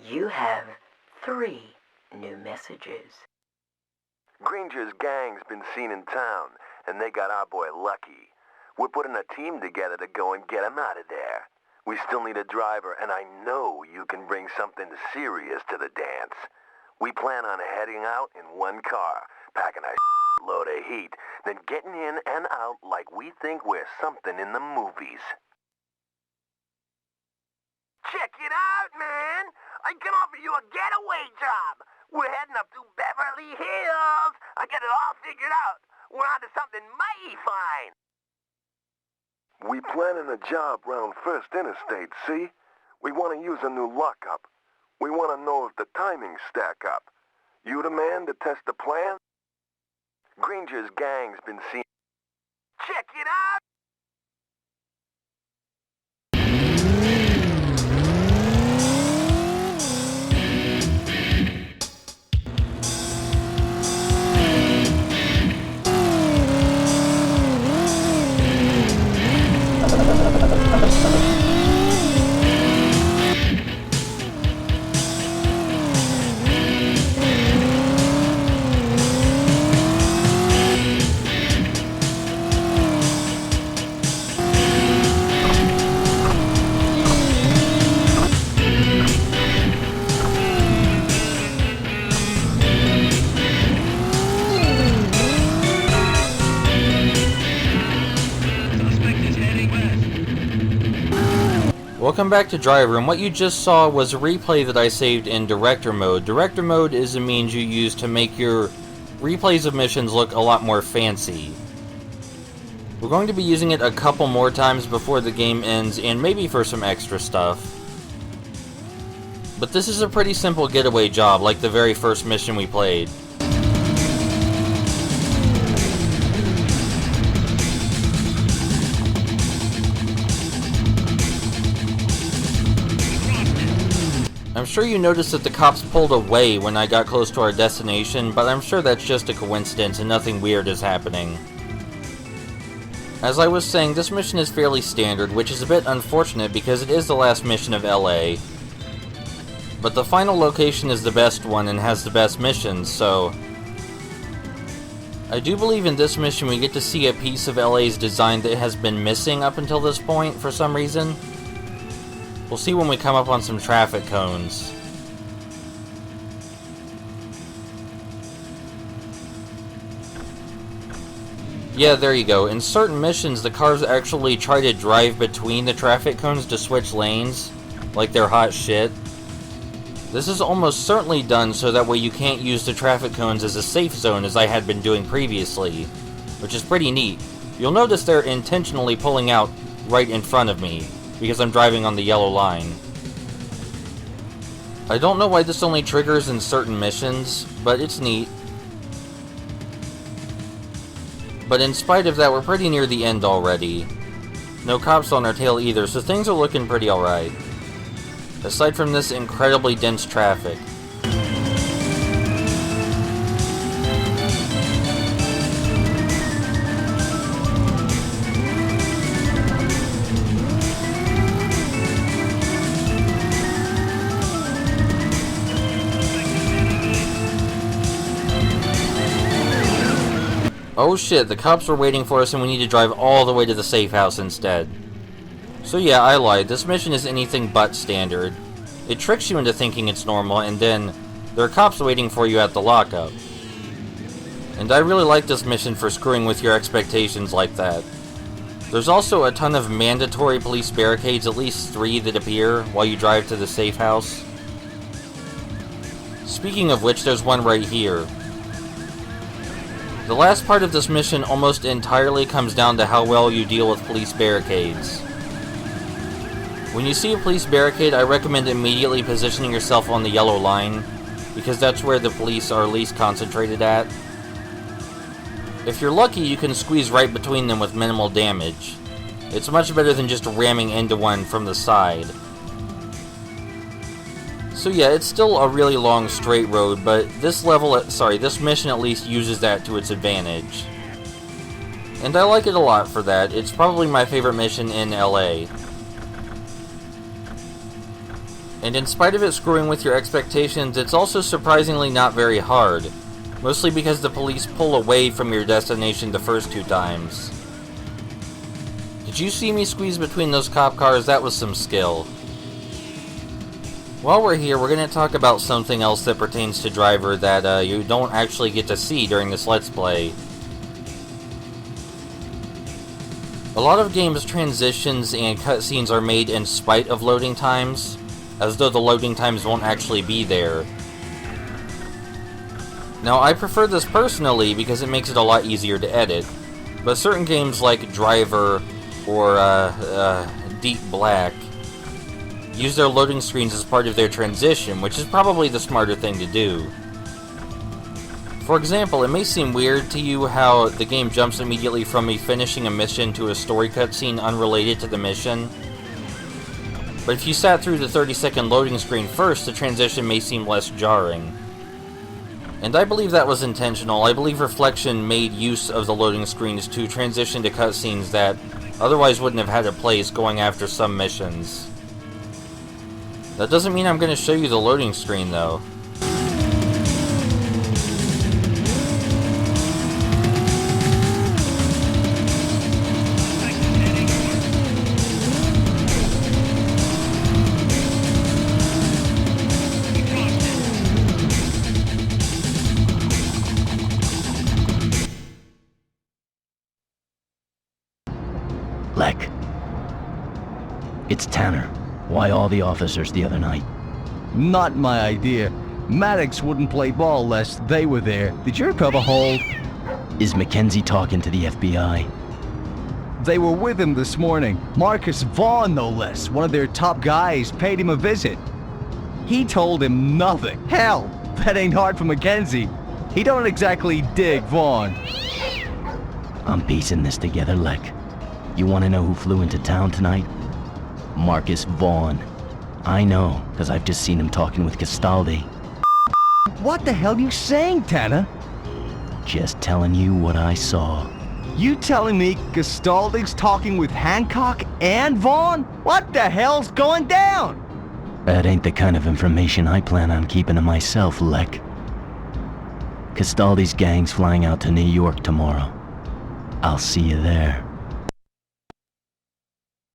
You have 3 new messages. Granger's gang's been seen in town, and they got our boy Lucky. We're putting a team together to go and get him out of there. We still need a driver, and I know you can bring something serious to the dance. We plan on heading out in one car, packing a load of heat, then getting in and out like we think we're something in the movies. Check it out, man! I can offer you a getaway job! We're heading up to Beverly Hills! I got it all figured out! We're onto something mighty fine! We planning a job round First Interstate, see? We want to use a new lockup. We want to know if the timings stack up. You the man to test the plan? Granger's gang's been seen. Check it out! Welcome back to Driver, and what you just saw was a replay that I saved in Director Mode. Director Mode is a means you use to make your replays of missions look a lot more fancy. We're going to be using it a couple more times before the game ends, and maybe for some extra stuff. But this is a pretty simple getaway job, like the very first mission we played. I'm sure you noticed that the cops pulled away when I got close to our destination, but I'm sure that's just a coincidence and nothing weird is happening. As I was saying, this mission is fairly standard, which is a bit unfortunate because it is the last mission of LA. But the final location is the best one and has the best missions, so... I do believe in this mission we get to see a piece of LA's design that has been missing up until this point for some reason. We'll see when we come up on some traffic cones. Yeah, there you go. In certain missions, the cars actually try to drive between the traffic cones to switch lanes, like they're hot shit. This is almost certainly done so that way you can't use the traffic cones as a safe zone as I had been doing previously, which is pretty neat. You'll notice they're intentionally pulling out right in front of me, because I'm driving on the yellow line. I don't know why this only triggers in certain missions, but it's neat. But in spite of that, we're pretty near the end already. No cops on our tail either, so things are looking pretty alright. Aside from this incredibly dense traffic. Oh shit, the cops were waiting for us and we need to drive all the way to the safe house instead. So yeah, I lied. This mission is anything but standard. It tricks you into thinking it's normal, and then there are cops waiting for you at the lockup. And I really like this mission for screwing with your expectations like that. There's also a ton of mandatory police barricades, at least 3 that appear while you drive to the safe house. Speaking of which, there's one right here. The last part of this mission almost entirely comes down to how well you deal with police barricades. When you see a police barricade, I recommend immediately positioning yourself on the yellow line, because that's where the police are least concentrated at. If you're lucky, you can squeeze right between them with minimal damage. It's much better than just ramming into one from the side. So yeah, it's still a really long straight road, but this mission at least uses that to its advantage. And I like it a lot for that. It's probably my favorite mission in LA. And in spite of it screwing with your expectations, it's also surprisingly not very hard. Mostly because the police pull away from your destination the first 2 times. Did you see me squeeze between those cop cars? That was some skill. While we're here, we're going to talk about something else that pertains to Driver that you don't actually get to see during this Let's Play. A lot of games' transitions and cutscenes are made in spite of loading times, as though the loading times won't actually be there. Now, I prefer this personally because it makes it a lot easier to edit, but certain games like Driver or Deep Black use their loading screens as part of their transition, which is probably the smarter thing to do. For example, it may seem weird to you how the game jumps immediately from me finishing a mission to a story cutscene unrelated to the mission. But if you sat through the 30-second loading screen first, the transition may seem less jarring. And I believe that was intentional. I believe Reflection made use of the loading screens to transition to cutscenes that otherwise wouldn't have had a place going after some missions. That doesn't mean I'm going to show you the loading screen, though. Lek. It's Tanner. Why all the officers the other night? Not my idea. Maddox wouldn't play ball lest they were there. Did your cover hold? Is Mackenzie talking to the FBI? They were with him this morning. Marcus Vaughn, no less. One of their top guys paid him a visit. He told him nothing. Hell, that ain't hard for Mackenzie. He don't exactly dig Vaughn. I'm piecing this together, Lek. You want to know who flew into town tonight? Marcus Vaughn. I know, because I've just seen him talking with Castaldi. What the hell you saying, Tanner? Just telling you what I saw. You telling me Castaldi's talking with Hancock and Vaughn? What the hell's going down? That ain't the kind of information I plan on keeping to myself, Lek. Castaldi's gang's flying out to New York tomorrow. I'll see you there.